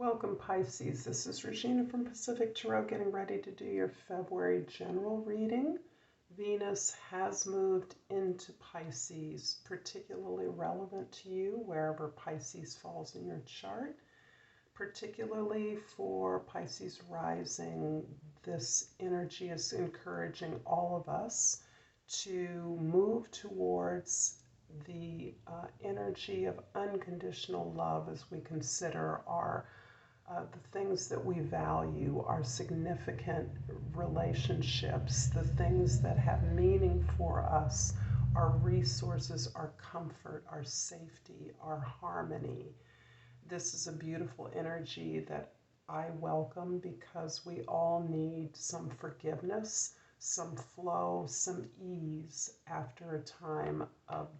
Welcome, Pisces. This is Regina from Pacific Tarot getting ready to do your February general reading. Venus has moved into Pisces, particularly relevant to you wherever Pisces falls in your chart. Particularly for Pisces rising, this energy is encouraging all of us to move towards the energy of unconditional love as we consider the things that we value, our significant relationships, the things that have meaning for us, our resources, our comfort, our safety, our harmony. This is a beautiful energy that I welcome because we all need some forgiveness, some flow, some ease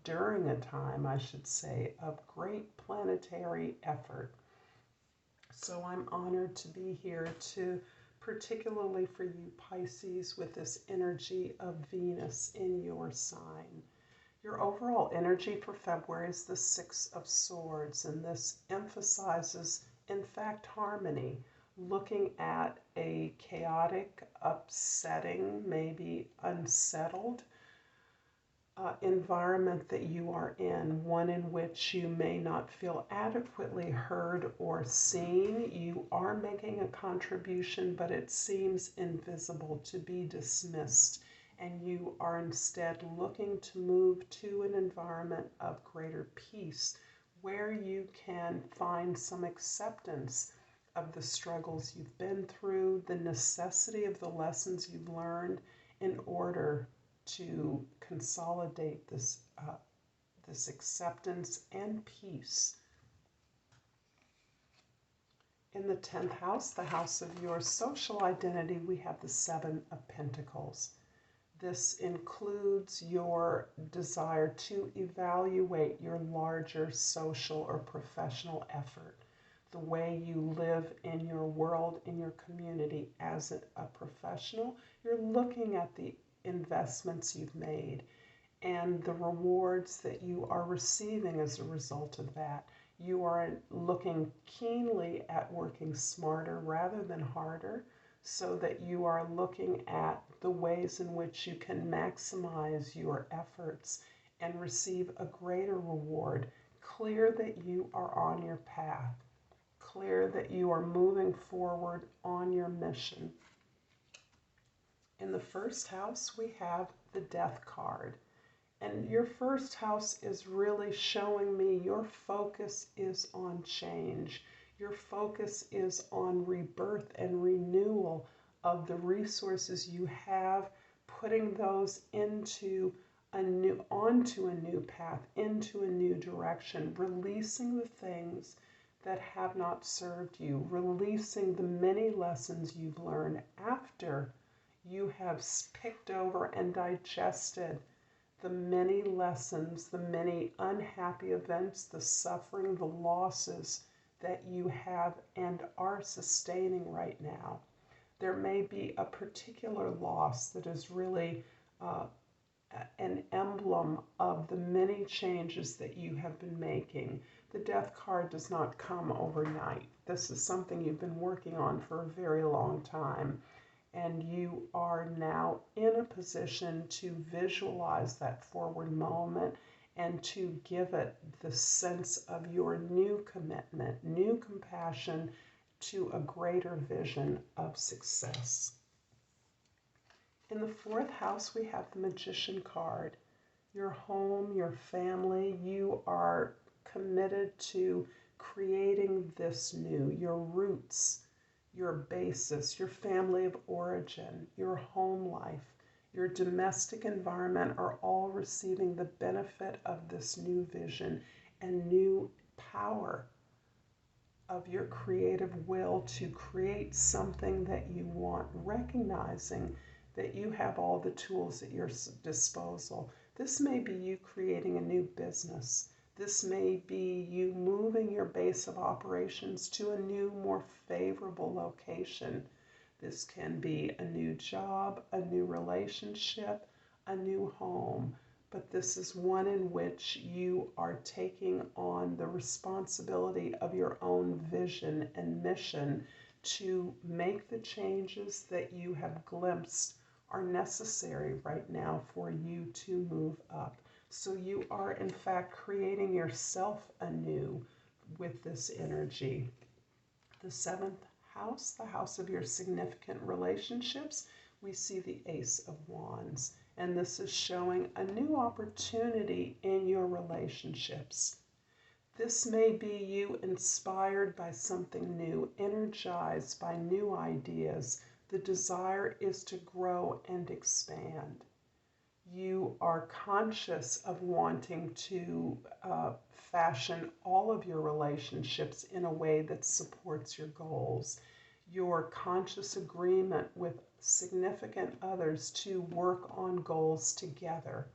during a time, I should say, of great planetary effort. So I'm honored to be here particularly for you Pisces, with this energy of Venus in your sign. Your overall energy for February is the Six of Swords, and this emphasizes, in fact, harmony, looking at a chaotic, upsetting, maybe unsettled environment that you are in, one in which you may not feel adequately heard or seen. You are making a contribution, but it seems invisible, to be dismissed, and you are instead looking to move to an environment of greater peace where you can find some acceptance of the struggles you've been through, the necessity of the lessons you've learned in order to consolidate this acceptance and peace. In the 10th house, the house of your social identity, we have the Seven of Pentacles. This includes your desire to evaluate your larger social or professional effort, the way you live in your world, in your community as a professional. You're looking at the investments you've made and the rewards that you are receiving as a result of that. You are looking keenly at working smarter rather than harder, so that you are looking at the ways in which you can maximize your efforts and receive a greater reward. Clear that you are on your path, clear that you are moving forward on your mission. In the first house, we have the Death card. And your first house is really showing me your focus is on change. Your focus is on rebirth and renewal of the resources you have, putting those onto a new path, into a new direction, releasing the things that have not served you, releasing the many lessons you've learned after you have picked over and digested the many lessons, the many unhappy events, the suffering, the losses that you have and are sustaining right now. There may be a particular loss that is really an emblem of the many changes that you have been making. The Death card does not come overnight. This is something you've been working on for a very long time. And you are now in a position to visualize that forward moment and to give it the sense of your new commitment, new compassion to a greater vision of success. In the 4th house, we have the Magician card. Your home, your family, you are committed to creating this new, your roots, your basis, your family of origin, your home life, your domestic environment are all receiving the benefit of this new vision and new power of your creative will to create something that you want, recognizing that you have all the tools at your disposal. This may be you creating a new business. This may be you moving your base of operations to a new, more favorable location. This can be a new job, a new relationship, a new home. but this is one in which you are taking on the responsibility of your own vision and mission to make the changes that you have glimpsed are necessary right now for you to move up. So you are, in fact, creating yourself anew with this energy. The seventh house, the house of your significant relationships, we see the Ace of Wands. And this is showing a new opportunity in your relationships. This may be you inspired by something new, energized by new ideas. The desire is to grow and expand. You are conscious of wanting to fashion all of your relationships in a way that supports your goals. Your conscious agreement with significant others to work on goals together.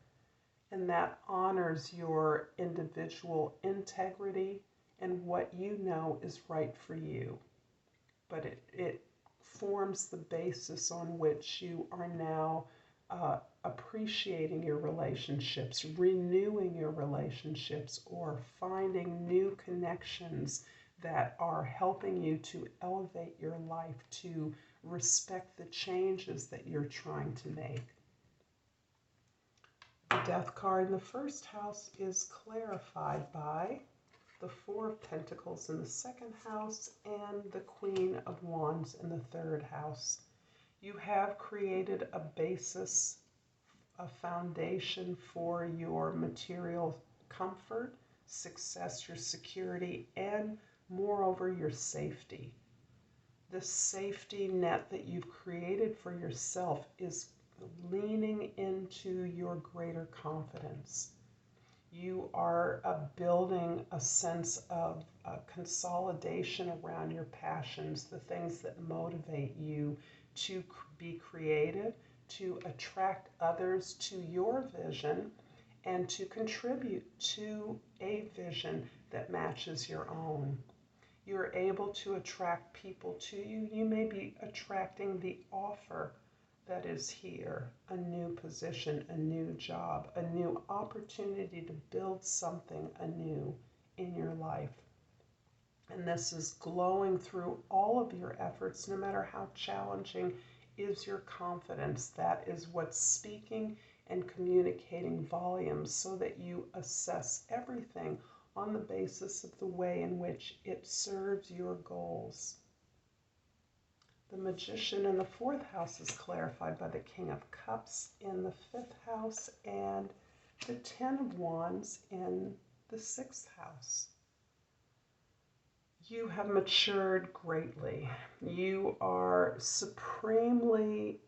And that honors your individual integrity and what you know is right for you. But it forms the basis on which you are now appreciating your relationships, renewing your relationships, or finding new connections that are helping you to elevate your life, to respect the changes that you're trying to make. The Death card in the first house is clarified by the Four of Pentacles in the second house and the Queen of Wands in the third house. You have created a basis, a foundation for your material comfort, success, your security, and moreover, your safety. This safety net that you've created for yourself is leaning into your greater confidence. You are building a sense of consolidation around your passions, the things that motivate you to be creative, to attract others to your vision, and to contribute to a vision that matches your own. You're able to attract people to you. You may be attracting the offer that is here, a new position, a new job, a new opportunity to build something anew in your life. And this is glowing through all of your efforts, no matter how challenging is your confidence. That is what's speaking and communicating volumes, so that you assess everything on the basis of the way in which it serves your goals. The Magician in the fourth house is clarified by the King of Cups in the fifth house and the Ten of Wands in the sixth house. You have matured greatly. You are supremely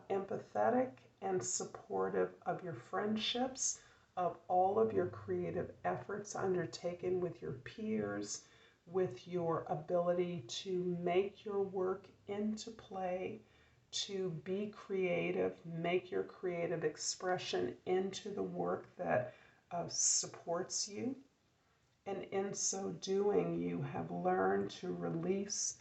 empathetic and supportive of your friendships, of all of your creative efforts undertaken with your peers, with your ability to make your work into play, to be creative, make your creative expression into the work that supports you. And in so doing, you have learned to release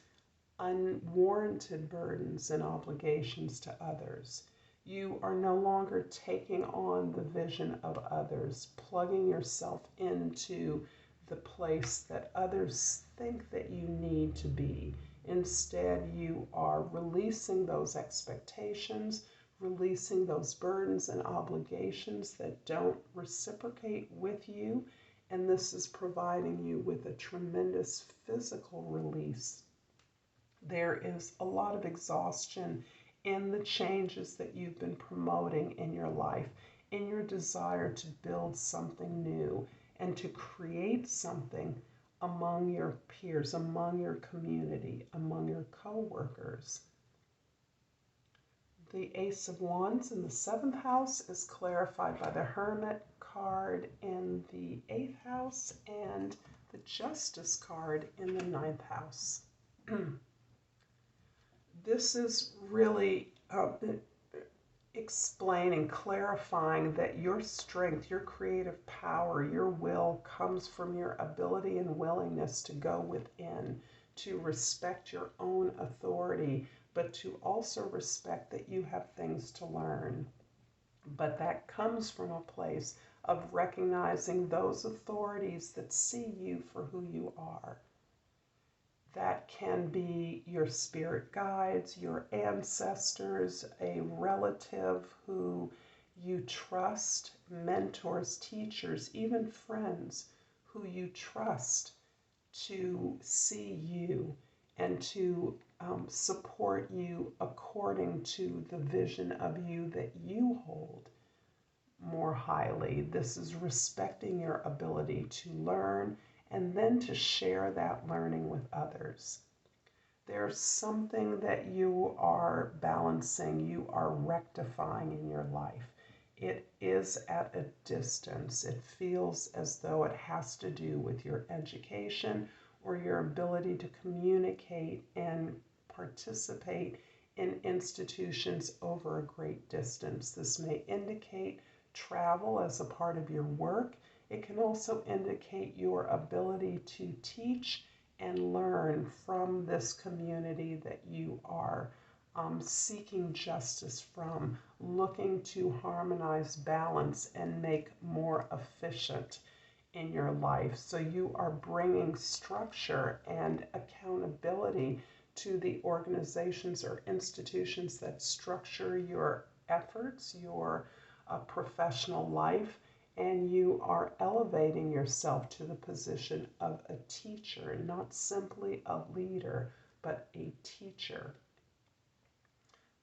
unwarranted burdens and obligations to others. You are no longer taking on the vision of others, plugging yourself into the place that others think that you need to be. Instead, you are releasing those expectations, releasing those burdens and obligations that don't reciprocate with you, and this is providing you with a tremendous physical release. There is a lot of exhaustion in the changes that you've been promoting in your life, in your desire to build something new and to create something among your peers, among your community, among your co-workers. The Ace of Wands in the seventh house is clarified by the Hermit card in the eighth house and the Justice card in the ninth house. This is really explaining, clarifying that your strength, your creative power, your will comes from your ability and willingness to go within, to respect your own authority, but to also respect that you have things to learn. But that comes from a place of recognizing those authorities that see you for who you are. That can be your spirit guides, your ancestors, a relative who you trust, mentors, teachers, even friends who you trust to see you and to support you according to the vision of you that you hold more highly. This is respecting your ability to learn and then to share that learning with others. There's something that you are balancing, you are rectifying in your life. It is at a distance. It feels as though it has to do with your education or your ability to communicate and participate in institutions over a great distance. This may indicate travel as a part of your work. It can also indicate your ability to teach and learn from this community that you are seeking justice from, looking to harmonize, balance, and make more efficient in your life. So you are bringing structure and accountability to the organizations or institutions that structure your efforts, your professional life, and you are elevating yourself to the position of a teacher, not simply a leader, but a teacher.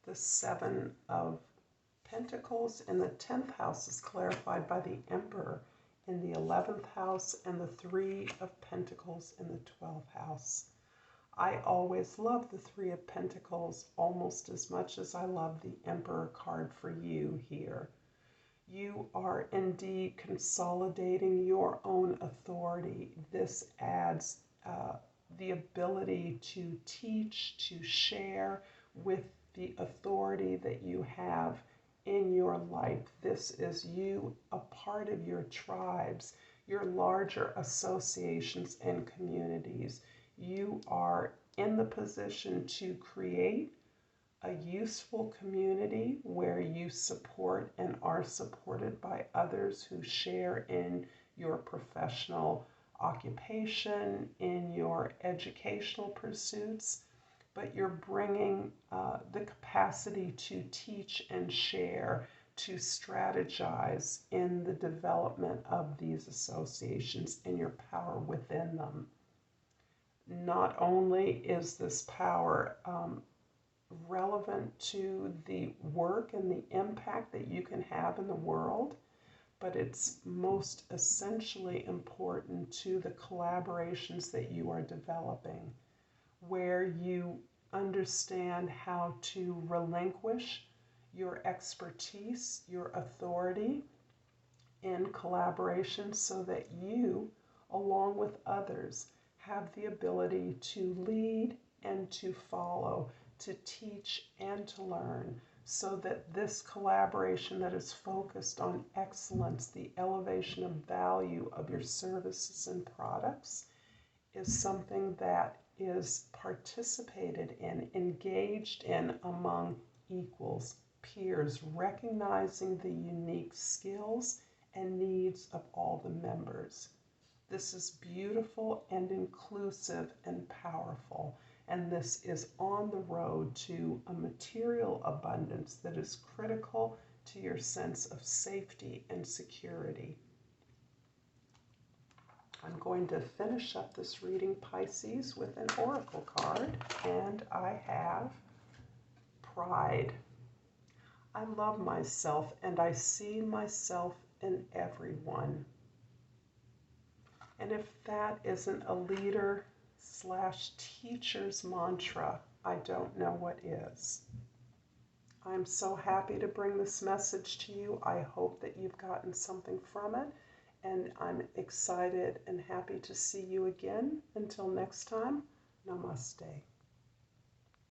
The Seven of Pentacles in the 10th house is clarified by the Emperor in the 11th house and the Three of Pentacles in the 12th house. I always love the Three of Pentacles almost as much as I love the Emperor card for you here. You are indeed consolidating your own authority. This adds the ability to teach, to share with the authority that you have in your life. This is you, a part of your tribes, your larger associations and communities. You are in the position to create a useful community where you support and are supported by others who share in your professional occupation, in your educational pursuits, but you're bringing the capacity to teach and share, to strategize in the development of these associations and your power within them. Not only is this power relevant to the work and the impact that you can have in the world, but it's most essentially important to the collaborations that you are developing, where you understand how to relinquish your expertise, your authority in collaboration so that you, along with others, have the ability to lead and to follow, to teach and to learn, so that this collaboration that is focused on excellence, the elevation of value of your services and products, is something that is participated in, engaged in among equals, peers, recognizing the unique skills and needs of all the members. This is beautiful and inclusive and powerful. And this is on the road to a material abundance that is critical to your sense of safety and security. I'm going to finish up this reading, Pisces, with an oracle card, and I have Pride. I love myself, and I see myself in everyone. And if that isn't a leader/teacher's mantra, I don't know what is. I'm so happy to bring this message to you. I hope that you've gotten something from it, and I'm excited and happy to see you again. Until next time, Namaste.